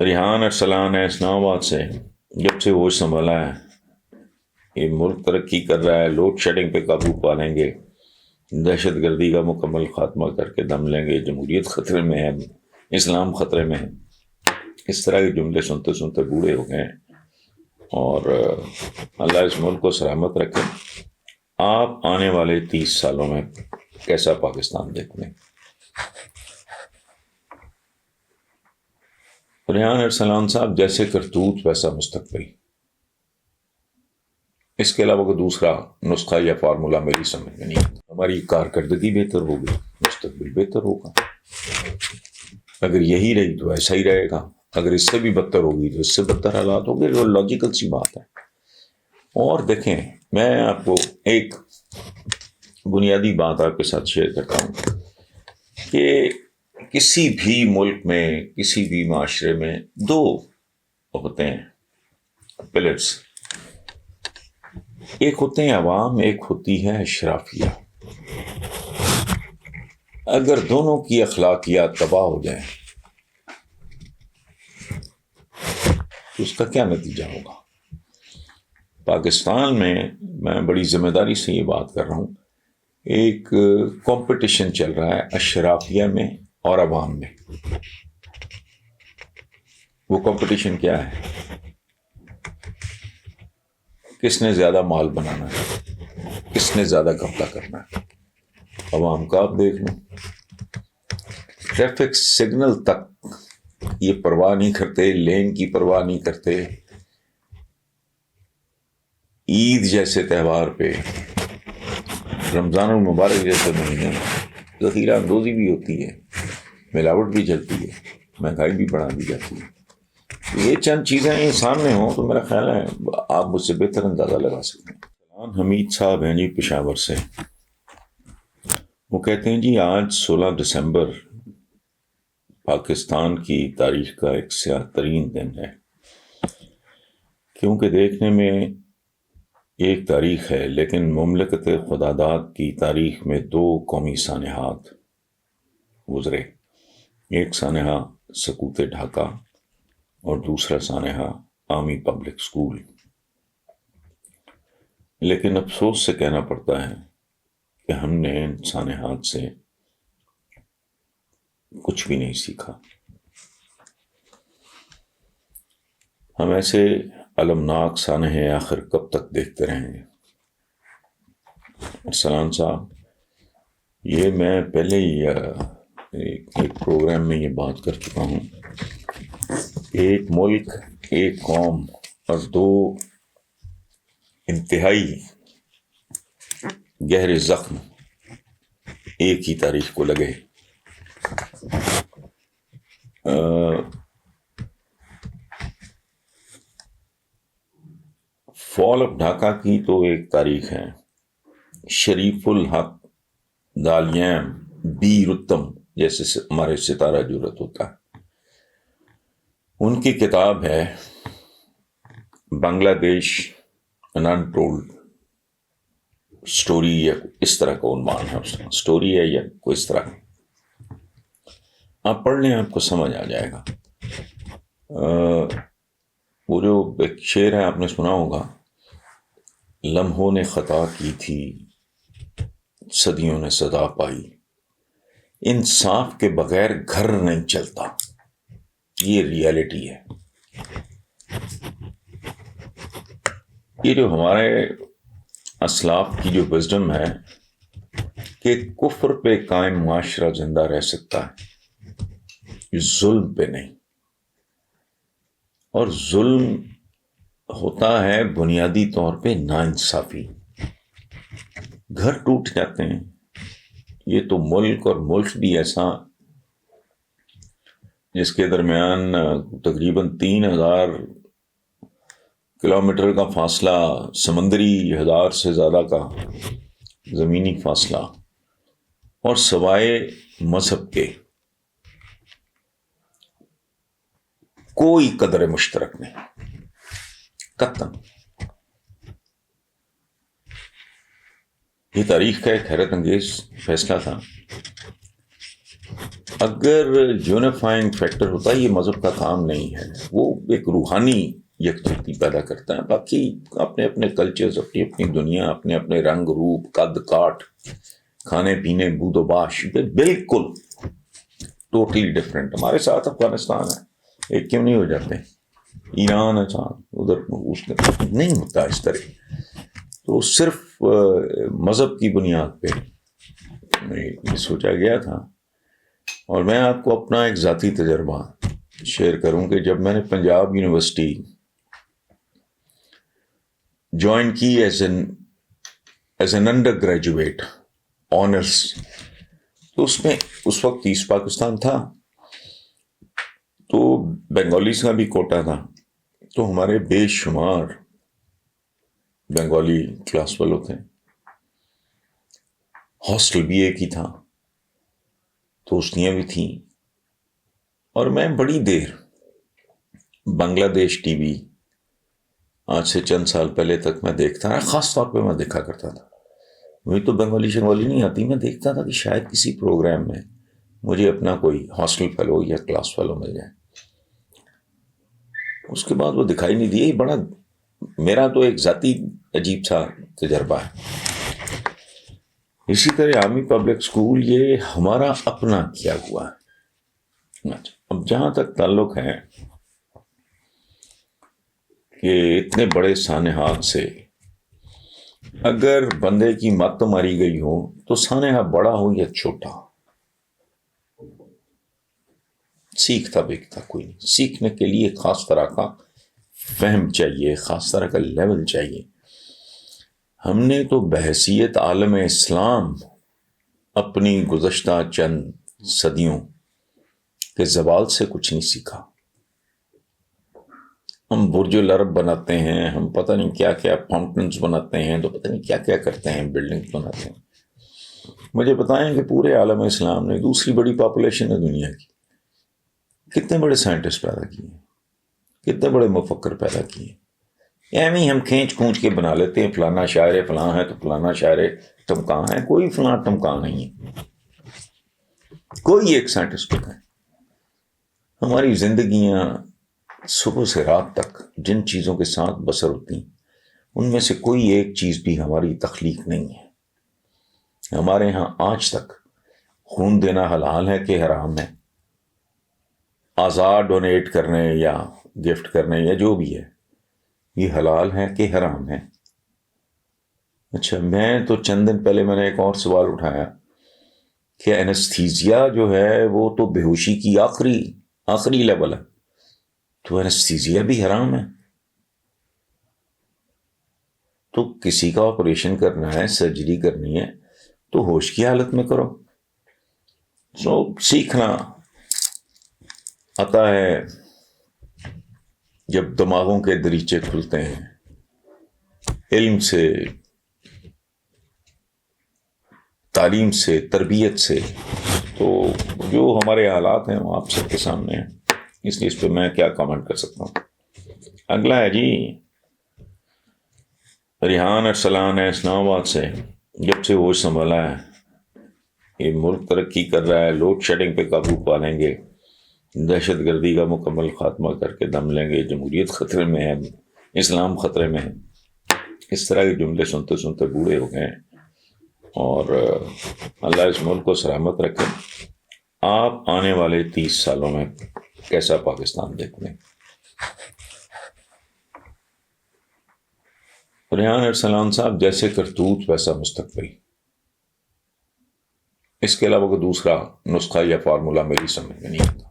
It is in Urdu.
ریحان ارسلان ہے اسلام آباد سے. جب سے ہوش سنبھالا ہے یہ ملک ترقی کر رہا ہے، لوڈ شیڈنگ پہ قابو پا لیں گے، دہشت گردی کا مکمل خاتمہ کر کے دم لیں گے، جمہوریت خطرے میں ہے، اسلام خطرے میں ہے. اس طرح کے جملے سنتے سنتے بوڑھے ہو گئے ہیں. اور اللہ اس ملک کو سلامت رکھے. آپ آنے والے 30 سالوں میں کیسا پاکستان دیکھتے ہیں؟ ریحان ارسلان صاحب، جیسے کرتوت ویسا مستقبل. اس کے علاوہ کوئی دوسرا نسخہ یا فارمولا میری سمجھ میں نہیں. ہماری کارکردگی بہتر ہوگی، مستقبل بہتر ہوگا. اگر یہی رہی تو ایسا ہی رہے گا، اگر اس سے بھی بدتر ہوگی تو اس سے بدتر حالات ہوں گے. جو لاجیکل سی بات ہے. اور دیکھیں، میں آپ کو ایک بنیادی بات آپ کے ساتھ شیئر کرتا ہوں کہ کسی بھی ملک میں، کسی بھی معاشرے میں دو ہوتے ہیں پلرز. ایک ہوتے ہیں عوام، ایک ہوتی ہے اشرافیہ. اگر دونوں کی اخلاقیات تباہ ہو جائیں تو اس کا کیا نتیجہ ہوگا؟ پاکستان میں بڑی ذمہ داری سے یہ بات کر رہا ہوں، ایک کمپٹیشن چل رہا ہے اشرافیہ میں اور عوام میں. وہ کمپٹیشن کیا ہے؟ کس نے زیادہ مال بنانا ہے، کس نے زیادہ گھپلہ کرنا ہے. عوام کا آپ دیکھ لیں، ٹریفک سگنل تک یہ پرواہ نہیں کرتے، لین کی پرواہ نہیں کرتے. عید جیسے تہوار پہ، رمضان المبارک جیسے مہینے میں ذخیرہ اندوزی بھی ہوتی ہے، ملاوٹ بھی چلتی ہے، مہنگائی بھی بڑھا دی جاتی ہے. یہ چند چیزیں یہ سامنے ہوں تو میرا خیال ہے آپ مجھ سے بہتر اندازہ لگا سکتے ہیں. حمید صاحب ہیں جی پشاور سے. وہ کہتے ہیں جی آج 16 دسمبر پاکستان کی تاریخ کا ایک سیاہ ترین دن ہے، کیونکہ دیکھنے میں ایک تاریخ ہے لیکن مملکت خداداد کی تاریخ میں 2 قومی سانحات گزرے. ایک سانحہ سقوط ڈھاکہ اور دوسرا سانحہ عامی پبلک سکول. لیکن افسوس سے کہنا پڑتا ہے کہ ہم نے ان سانحات سے کچھ بھی نہیں سیکھا. ہم ایسے المناک سانحے آخر کب تک دیکھتے رہیں گے؟ ارسلان صاحب، یہ میں پہلے ہی ایک پروگرام میں یہ بات کر چکا ہوں. ایک ملک، ایک قوم اور 2 انتہائی گہرے زخم ایک ہی تاریخ کو لگے. فال آف ڈھاکہ کی تو ایک تاریخ ہے. شریف الحق دالیم بی رتم جیسے ہمارے ستارہ جرت ہوتا ہے، ان کی کتاب ہے بنگلہ دیش ان انٹولڈ اسٹوری، یا اس طرح کا عنوان ہے. اسٹوری ہے یا کوئی اس طرح. آپ پڑھ لیں، آپ کو سمجھ آ جائے گا. وہ جو ایک شعر ہے آپ نے سنا ہوگا، لمحوں نے خطا کی تھی صدیوں نے صدا پائی، انصاف کے بغیر گھر نہیں چلتا. یہ ریالٹی ہے. یہ جو ہمارے اسلاف کی جو وزڈم ہے کہ کفر پہ قائم معاشرہ زندہ رہ سکتا ہے، یہ ظلم پہ نہیں. اور ظلم ہوتا ہے بنیادی طور پہ ناانصافی. گھر ٹوٹ جاتے ہیں. یہ تو ملک، اور ملک بھی ایسا جس کے درمیان تقریباً 3000 کلومیٹر کا فاصلہ، سمندری 1000 سے زیادہ کا زمینی فاصلہ، اور سوائے مذہب کے کوئی قدر مشترک نہیں. قطعاً یہ تاریخ کا ایک حیرت انگیز فیصلہ تھا اگر یونیفائنگ فیکٹر ہوتا ہے، یہ مذہب کا کام نہیں ہے، وہ ایک روحانی یکجہتی پیدا کرتا ہے. باقی اپنے اپنے کلچرز، اپنی اپنی دنیا، اپنے اپنے رنگ روپ، قد کاٹ، کھانے پینے، بود و باش، بالکل ٹوٹلی ڈفرینٹ. ہمارے ساتھ افغانستان ہے، ایک کیوں نہیں ہو جاتے؟ ایران ہے ساتھ، ادھر اس نہیں ہوتا اس طرح. تو صرف مذہب کی بنیاد پہ یہ سوچا گیا تھا. اور میں آپ کو اپنا ایک ذاتی تجربہ شیئر کروں کہ جب میں نے پنجاب یونیورسٹی جوائن کی as an under graduate honours, تو اس میں اس وقت ایسٹ پاکستان تھا، تو بنگالیز کا بھی کوٹا تھا. تو ہمارے بے شمار بنگالی کلاس فیلو تھے. ہاسٹل بھی ایک ہی تھا، دوستیاں بھی تھیں. اور میں بڑی دیر بنگلہ دیش ٹی وی آج سے چند سال پہلے تک میں دیکھتا رہا. خاص طور پہ میں دیکھا کرتا تھا، مجھے تو بنگالی شنگالی نہیں آتی، میں دیکھتا تھا کہ شاید کسی پروگرام میں مجھے اپنا کوئی ہاسٹل فیلو یا کلاس فیلو مل جائے. اس کے بعد وہ دکھائی نہیں دیا. بڑا میرا تو ایک ذاتی عجیب سا تجربہ ہے. اسی طرح عامی پبلک اسکول یہ ہمارا اپنا کیا ہوا ہے. اب جہاں تک تعلق ہے کہ اتنے بڑے سانحات سے اگر بندے کی مت ماری گئی ہو تو سانحہ بڑا ہو یا چھوٹا، سیکھتا بیکھتا کوئی نہیں. سیکھنے کے لیے خاص طرح کا فہم چاہیے، خاص طرح کا لیول چاہیے. ہم نے تو بحیثیت عالم اسلام اپنی گزشتہ چند صدیوں کے زوال سے کچھ نہیں سیکھا. ہم برج العرب بناتے ہیں، ہم پتہ نہیں کیا کیا فاؤنٹنز بناتے ہیں، تو پتہ نہیں کیا کیا کرتے ہیں، بلڈنگ بناتے ہیں. مجھے بتائیں کہ پورے عالم اسلام نے، دوسری بڑی پاپولیشن ہے دنیا کی، کتنے بڑے سائنٹسٹ پیدا کیے، کتنے بڑے مفکر پیدا کیے. ایویں ہم کھینچ کھونچ کے بنا لیتے ہیں، فلانا شاعر فلاں ہے تو فلانا شاعر ٹمکاں ہے. کوئی فلاں ٹمکاں نہیں ہے، کوئی ایک سائنٹسٹ ہے. ہماری زندگیاں صبح سے رات تک جن چیزوں کے ساتھ بسر ہوتی ہیں، ان میں سے کوئی ایک چیز بھی ہماری تخلیق نہیں ہے. ہمارے ہاں آج تک خون دینا حلال ہے کہ حرام ہے، اعضاء ڈونیٹ کرنے یا گفٹ کرنے یا جو بھی ہے، یہ حلال ہے کہ حرام ہے. اچھا، میں تو چند دن پہلے میں نے ایک اور سوال اٹھایا کہ اینستھیزیا جو ہے وہ تو بے ہوشی کی آخری لیول ہے، تو اینستھیزیا بھی حرام ہے. تو کسی کا آپریشن کرنا ہے، سرجری کرنی ہے، تو ہوش کی حالت میں کرو. سیکھنا آتا ہے جب دماغوں کے دریچے کھلتے ہیں، علم سے، تعلیم سے، تربیت سے. تو جو ہمارے حالات ہیں وہ آپ سب کے سامنے ہیں، اس لیے اس پہ میں کیا کامنٹ کر سکتا ہوں. اگلا ہے جی ریحان ارسلان ہے اسلام آباد سے. جب سے ہوش سنبھالا ہے، یہ ملک ترقی کر رہا ہے، لوڈ شیڈنگ پہ قابو پا لیں گے، دہشت گردی کا مکمل خاتمہ کر کے دم لیں گے، جمہوریت خطرے میں ہے، اسلام خطرے میں ہے. اس طرح کے جملے سنتے سنتے بوڑھے ہو گئے ہیں. اور اللہ اس ملک کو سلامت رکھے. آپ آنے والے 30 سالوں میں کیسا پاکستان دیکھتے ہیں؟ ریحان ارسلان صاحب، جیسے کرتوت ویسا مستقبل. اس کے علاوہ کوئی دوسرا نسخہ یا فارمولہ میری سمجھ میں نہیں آتا.